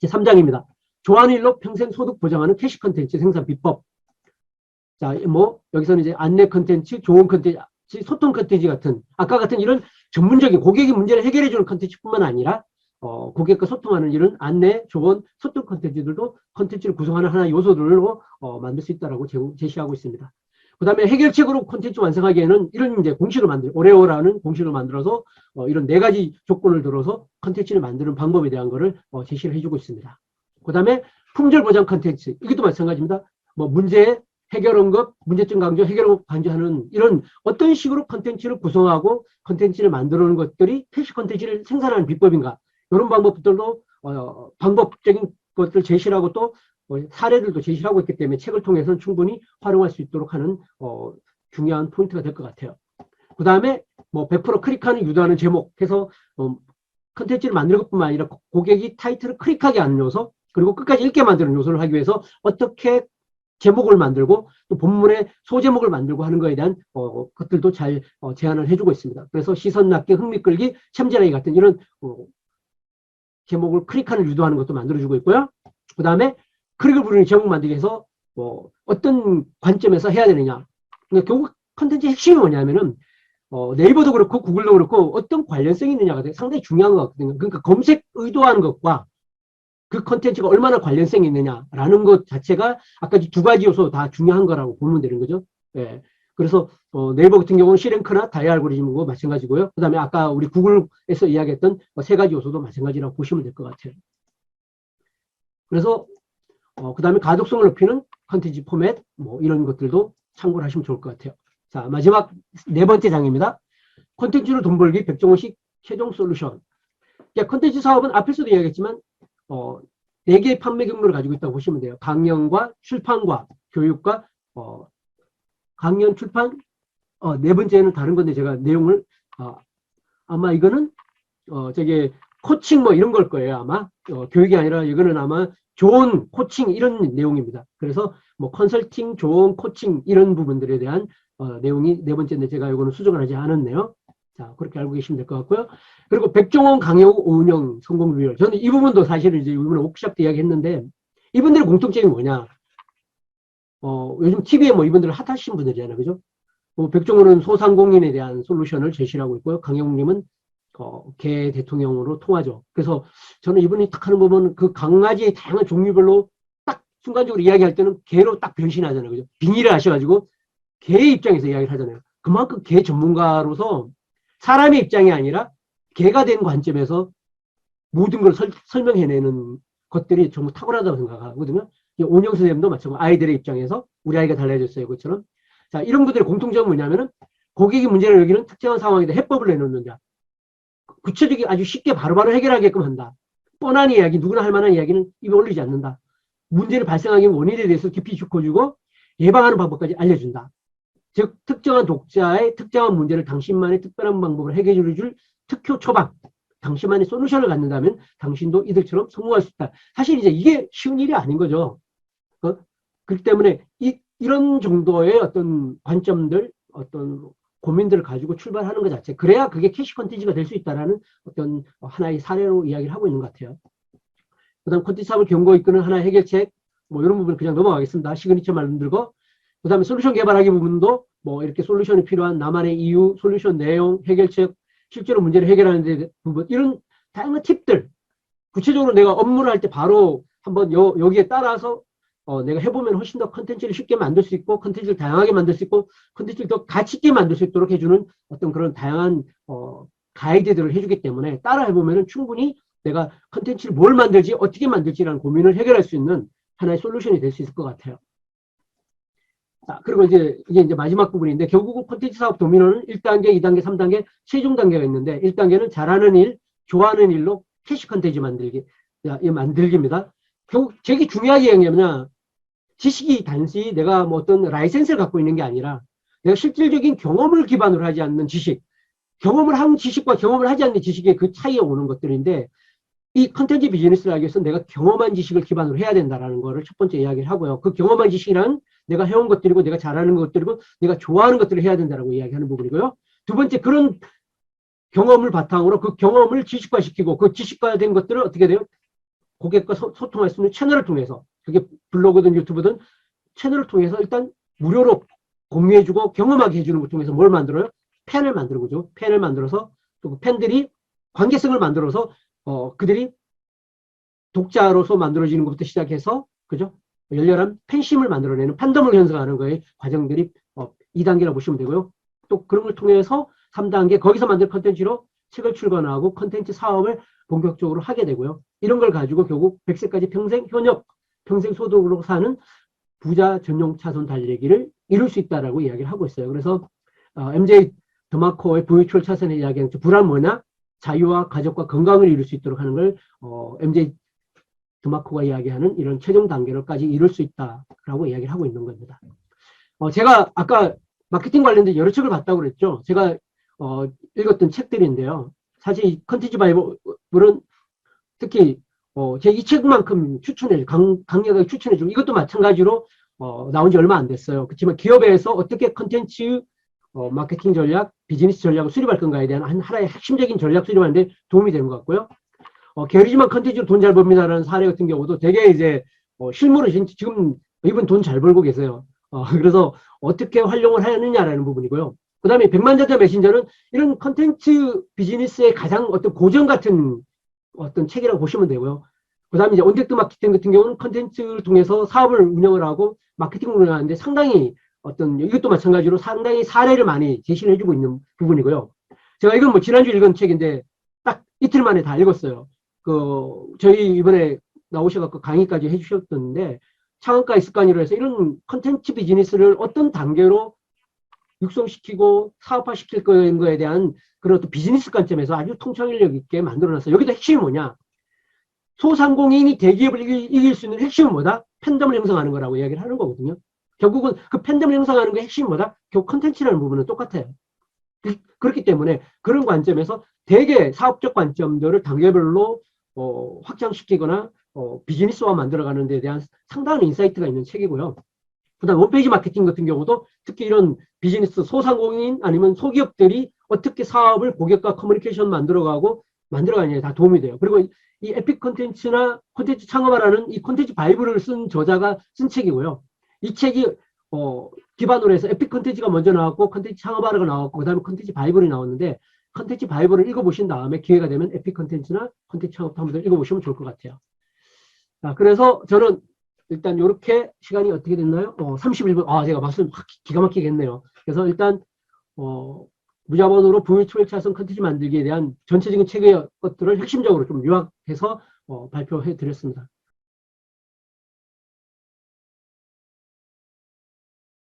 제3장입니다. 좋아하는 일로 평생 소득 보장하는 캐시 컨텐츠 생산 비법. 자, 뭐 여기서는 이제 안내 컨텐츠, 좋은 컨텐츠, 소통 컨텐츠 같은 아까 같은 이런 전문적인 고객의 문제를 해결해주는 컨텐츠뿐만 아니라 고객과 소통하는 이런 안내, 조언, 소통 컨텐츠들도 컨텐츠를 구성하는 하나의 요소들로 만들 수 있다라고 제시하고 있습니다. 그 다음에 해결책으로 콘텐츠 완성하기에는 이런 이제 공식을 오레오라는 공식을 만들어서 이런 4가지 조건을 들어서 콘텐츠를 만드는 방법에 대한 거를 제시를 해주고 있습니다. 그 다음에 품질 보장 콘텐츠, 이것도 마찬가지입니다. 뭐 문제 해결 언급, 문제점 강조, 해결 언급 강조하는 이런 어떤 식으로 콘텐츠를 구성하고 콘텐츠를 만들어오는 것들이 캐시 콘텐츠를 생산하는 비법인가, 이런 방법들도 방법적인 것들 제시를 하고 또 사례들도 제시를 하고 있기 때문에 책을 통해서는 충분히 활용할 수 있도록 하는 중요한 포인트가 될 것 같아요. 그 다음에 뭐 100% 클릭하는 유도하는 제목 해서 컨텐츠를 만드는 것뿐만 아니라 고객이 타이틀을 클릭하게 하는 요소, 그리고 끝까지 읽게 만드는 요소를 하기 위해서 어떻게 제목을 만들고 또 본문의 소제목을 만들고 하는 것에 대한 것들도 잘 제안을 해주고 있습니다. 그래서 시선 낚기, 흥미 끌기, 챔질하기 같은 이런 제목을 클릭하는 유도하는 것도 만들어주고 있고요. 그 다음에 클릭을 부르는 제목 만들기 위해서 어떤 관점에서 해야 되느냐. 그러니까 결국 컨텐츠의 핵심이 뭐냐면은 네이버도 그렇고 구글도 그렇고 어떤 관련성이 있느냐가 상당히 중요한 것 같거든요. 그러니까 검색 의도하는 것과 그 컨텐츠가 얼마나 관련성이 있느냐라는 것 자체가 아까 2가지 요소 다 중요한 거라고 보면 되는 거죠. 예. 그래서 네이버 같은 경우는 C랭크나 다이아 알고리즘과 마찬가지고요. 그 다음에 아까 우리 구글에서 이야기했던 3가지 요소도 마찬가지라고 보시면 될 것 같아요. 그래서 그 다음에 가독성을 높이는 컨텐츠 포맷 뭐 이런 것들도 참고를 하시면 좋을 것 같아요. 자, 마지막 4번째 장입니다. 컨텐츠로 돈 벌기 백종원식 최종 솔루션. 컨텐츠 사업은 앞에서도 이야기했지만 4개의 판매 경로를 가지고 있다고 보시면 돼요. 강연과 출판과 교육과 강연, 출판, 4번째는 다른 건데 제가 내용을 아마 이거는 저게 코칭 뭐 이런 걸 거예요. 아마 교육이 아니라 이거는 아마 조언, 코칭 이런 내용입니다. 그래서 뭐 컨설팅, 조언, 코칭 이런 부분들에 대한 내용이 4번째인데 제가 이거는 수정을 하지 않았네요. 자, 그렇게 알고 계시면 될 것 같고요. 그리고 백종원 강의호 운영 성공 비율. 저는 이 부분도 사실은 이제 이번에 워크숍 때 이야기했는데 이분들의 공통점이 뭐냐. 요즘 TV에 뭐 이분들 핫하신 분들이잖아요. 그죠? 백종원은 소상공인에 대한 솔루션을 제시를 하고 있고요. 강영님은 개 대통령으로 통하죠. 그래서 저는 이분이 딱 하는 부분 그 강아지의 다양한 종류별로 딱 순간적으로 이야기할 때는 개로 딱 변신하잖아요. 그죠? 빙의를 하셔가지고 개의 입장에서 이야기를 하잖아요. 그만큼 개 전문가로서 사람의 입장이 아니라 개가 된 관점에서 모든 걸 설명해내는 것들이 정말 탁월하다고 생각하거든요. 온영 선생님도 마찬가지로 아이들의 입장에서 우리 아이가 달라졌어요. 그것처럼. 자, 이런 분들의 공통점은 뭐냐면은 고객이 문제를 여기는 특정한 상황에다 해법을 내놓는다. 구체적이 아주 쉽게 바로바로 해결하게끔 한다. 뻔한 이야기, 누구나 할 만한 이야기는 입에 올리지 않는다. 문제를 발생하기 원인에 대해서 깊이 짚어주고 예방하는 방법까지 알려준다. 즉 특정한 독자의 특정한 문제를 당신만의 특별한 방법으로 해결해 줄 특효 처방, 당신만의 솔루션을 갖는다면 당신도 이들처럼 성공할 수 있다. 사실 이제 이게 쉬운 일이 아닌 거죠. 그렇기 때문에 이런 정도의 어떤 관점들, 어떤 고민들을 가지고 출발하는 것 자체, 그래야 그게 캐시 컨텐츠가 될 수 있다는 어떤 하나의 사례로 이야기를 하고 있는 것 같아요. 그 다음 컨텐츠 사업을 경고 이끄는 하나의 해결책, 뭐 이런 부분 그냥 넘어가겠습니다. 시그니처 만들고, 그 다음에 솔루션 개발하기 부분도 뭐 이렇게 솔루션이 필요한 나만의 이유, 솔루션 내용, 해결책, 실제로 문제를 해결하는 데 부분, 이런 다양한 팁들, 구체적으로 내가 업무를 할 때 바로 한번 여기에 따라서 내가 해보면 훨씬 더 컨텐츠를 쉽게 만들 수 있고 컨텐츠를 다양하게 만들 수 있고 컨텐츠를 더 가치 있게 만들 수 있도록 해주는 어떤 그런 다양한 가이드들을 해주기 때문에 따라 해보면 충분히 내가 컨텐츠를 뭘 만들지 어떻게 만들지라는 고민을 해결할 수 있는 하나의 솔루션이 될 수 있을 것 같아요. 자, 그리고 이게 이제 마지막 부분인데 결국은 콘텐츠 사업 도미노는 1단계, 2단계, 3단계 최종 단계가 있는데 1단계는 잘하는 일, 좋아하는 일로 캐시 컨텐츠 만들기입니다. 결국 되게 중요한 게 뭐냐면 지식이 단지 내가 뭐 어떤 라이센스를 갖고 있는 게 아니라 내가 실질적인 경험을 기반으로 하지 않는 지식, 경험을 한 지식과 경험을 하지 않는 지식의 그 차이에 오는 것들인데 이 컨텐츠 비즈니스를 하기 위해서 내가 경험한 지식을 기반으로 해야 된다는 거를 첫 번째 이야기를 하고요. 그 경험한 지식이란 내가 해온 것들이고 내가 잘하는 것들이고 내가 좋아하는 것들을 해야 된다고 이야기하는 부분이고요. 두 번째 그런 경험을 바탕으로 그 경험을 지식화시키고 그 지식화된 것들을 어떻게 돼요? 고객과 소통할 수 있는 채널을 통해서, 그게 블로그든 유튜브든 채널을 통해서 일단 무료로 공유해주고 경험하게 해주는 걸 통해서 뭘 만들어요? 팬을 만드는 거죠. 팬을 만들어서 또 그 팬들이 관계성을 만들어서 그들이 독자로서 만들어지는 것부터 시작해서, 그죠? 열렬한 팬심을 만들어내는 판덤을 형성하는 거의 과정들이 2단계라고 보시면 되고요. 또 그런 걸 통해서 3단계, 거기서 만든 컨텐츠로 책을 출간하고 컨텐츠 사업을 본격적으로 하게 되고요. 이런 걸 가지고 결국 100세까지 평생 현역, 평생 소득으로 사는 부자 전용 차선 달리기를 이룰 수 있다라고 이야기를 하고 있어요. 그래서 MJ 드마코의 부유출 차선의 이야기는 불안 뭐냐? 자유와 가족과 건강을 이룰 수 있도록 하는 걸 MJ 드마코가 이야기하는 이런 최종 단계로까지 이룰 수 있다라고 이야기를 하고 있는 겁니다. 제가 아까 마케팅 관련된 여러 책을 봤다고 그랬죠. 제가 읽었던 책들인데요. 사실 이 컨텐츠 바이블은 특히 제 이 책만큼 강력하게 추천해주고, 이것도 마찬가지로 나온 지 얼마 안 됐어요. 그렇지만 기업에서 어떻게 컨텐츠 마케팅 전략, 비즈니스 전략을 수립할 건가에 대한 하나의 핵심적인 전략 수립하는 데 도움이 되는 것 같고요. 게으르지만 컨텐츠로 돈 잘 법니다라는 사례 같은 경우도 되게 이제 실무로 지금 이분 돈 잘 벌고 계세요. 그래서 어떻게 활용을 하느냐라는 부분이고요. 그 다음에 백만장자 메신저는 이런 컨텐츠 비즈니스의 가장 어떤 고전 같은 어떤 책이라고 보시면 되고요. 그 다음에 이제 온데드 마케팅 같은 경우는 컨텐츠를 통해서 사업을 운영을 하고 마케팅을 운영하는데 상당히 이것도 마찬가지로 상당히 사례를 많이 제시를 해주고 있는 부분이고요. 제가 이건 뭐 지난주 읽은 책인데 딱 이틀 만에 다 읽었어요. 저희 이번에 나오셔갖고 강의까지 해주셨던데, 창업가의 습관으로 해서 이런 컨텐츠 비즈니스를 어떤 단계로 육성시키고 사업화시킬 거에 대한 그런 어떤 비즈니스 관점에서 아주 통찰력 있게 만들어놨어요. 여기도 핵심이 뭐냐? 소상공인이 대기업을 이길 수 있는 핵심은 뭐다? 팬덤을 형성하는 거라고 이야기를 하는 거거든요. 결국은 그 팬덤을 형성하는 게 핵심이 뭐다? 결국 컨텐츠라는 부분은 똑같아요. 그렇기 때문에 그런 관점에서 되게 사업적 관점들을 단계별로 확장시키거나 비즈니스화 만들어가는 데 대한 상당한 인사이트가 있는 책이고요. 그 다음 홈페이지 마케팅 같은 경우도 특히 이런 비즈니스 소상공인 아니면 소기업들이 어떻게 사업을 고객과 커뮤니케이션 만들어가냐에 다 도움이 돼요. 그리고 이 에픽 컨텐츠나 컨텐츠 창업하라는 이 컨텐츠 바이블을 쓴 저자가 쓴 책이고요. 이 책이 기반으로 해서 에픽 컨텐츠가 먼저 나왔고 컨텐츠 창업하라가 나왔고 그 다음에 컨텐츠 바이블이 나왔는데, 컨텐츠 바이블을 읽어보신 다음에 기회가 되면 에픽 컨텐츠나 컨텐츠 창업도 한번 읽어보시면 좋을 것 같아요. 자, 그래서 저는 일단 이렇게 시간이 어떻게 됐나요? 31분. 제가 말씀 기가 막히게 했네요. 그래서 일단 무자본으로 부유초일 차선 컨텐츠 만들기에 대한 전체적인 책의 것들을 핵심적으로 좀 요약해서 발표해 드렸습니다.